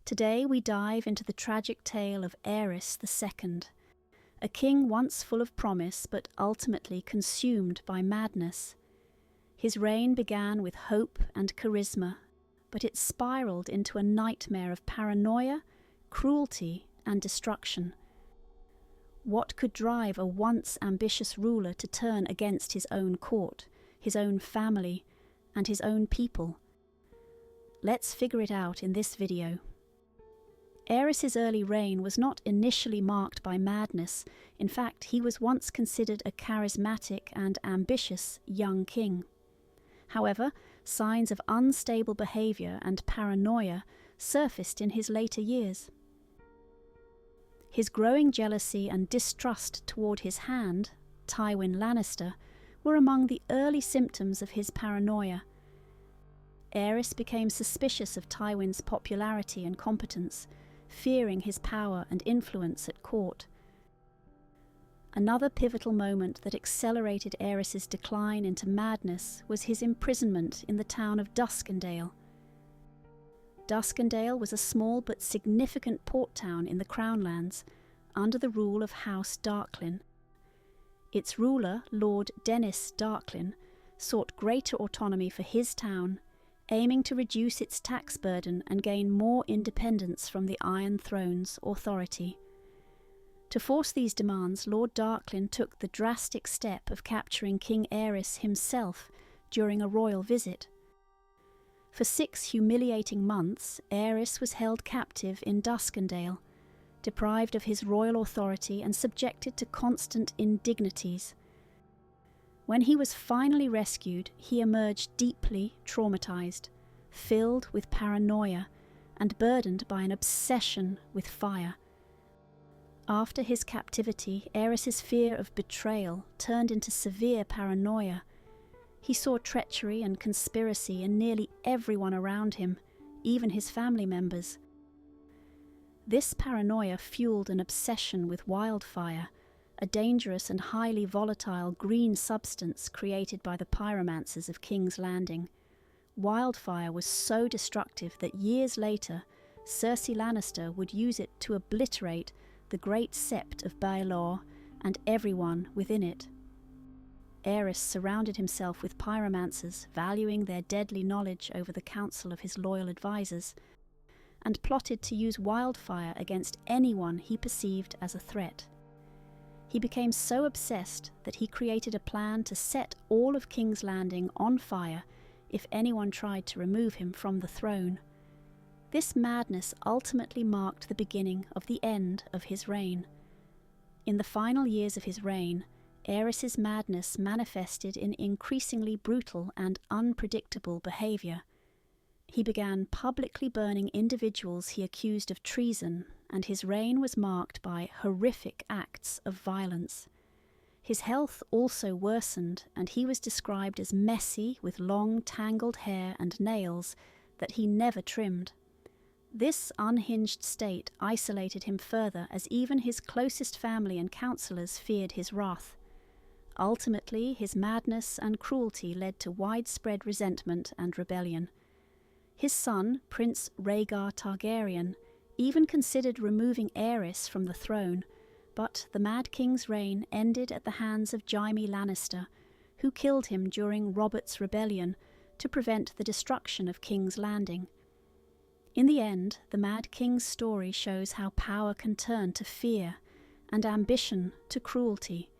Today we dive into the tragic tale of Aerys II, a king once full of promise but ultimately consumed by madness. His reign began with hope and charisma, but it spiraled into a nightmare of paranoia, cruelty, and destruction. What could drive a once ambitious ruler to turn against his own court, his own family, and his own people? Let's figure it out in this video. Aerys' early reign was not initially marked by madness. In fact, he was once considered a charismatic and ambitious young king. However, signs of unstable behaviour and paranoia surfaced in his later years. His growing jealousy and distrust toward his hand, Tywin Lannister, were among the early symptoms of his paranoia. Aerys became suspicious of Tywin's popularity and competence, fearing his power and influence at court. Another pivotal moment that accelerated Aerys' decline into madness was his imprisonment in the town of Duskendale. Duskendale was a small but significant port town in the Crown Lands, under the rule of House Darklyn. Its ruler, Lord Denys Darklyn, sought greater autonomy for his town, aiming to reduce its tax burden and gain more independence from the Iron Throne's authority. To force these demands, Lord Darklyn took the drastic step of capturing King Aerys himself during a royal visit. For 6 humiliating months, Aerys was held captive in Duskendale, deprived of his royal authority and subjected to constant indignities. When he was finally rescued, he emerged deeply traumatized, filled with paranoia, and burdened by an obsession with fire. After his captivity, Aerys' fear of betrayal turned into severe paranoia. He saw treachery and conspiracy in nearly everyone around him, even his family members. This paranoia fueled an obsession with Wildfire, a dangerous and highly volatile green substance created by the pyromancers of King's Landing. Wildfire was so destructive that years later, Cersei Lannister would use it to obliterate the great sept of Baelor and everyone within it. Aerys surrounded himself with pyromancers, valuing their deadly knowledge over the counsel of his loyal advisors, and plotted to use Wildfire against anyone he perceived as a threat. He became so obsessed that he created a plan to set all of King's Landing on fire if anyone tried to remove him from the throne. This madness ultimately marked the beginning of the end of his reign. In the final years of his reign, Aerys' madness manifested in increasingly brutal and unpredictable behaviour. He began publicly burning individuals he accused of treason, and his reign was marked by horrific acts of violence. His health also worsened, and he was described as messy with long tangled hair and nails that he never trimmed. This unhinged state isolated him further, as even his closest family and counsellors feared his wrath. Ultimately, his madness and cruelty led to widespread resentment and rebellion. His son, Prince Rhaegar Targaryen, even considered removing Aerys from the throne, but the Mad King's reign ended at the hands of Jaime Lannister, who killed him during Robert's rebellion to prevent the destruction of King's Landing. In the end, the Mad King's story shows how power can turn to fear and ambition to cruelty.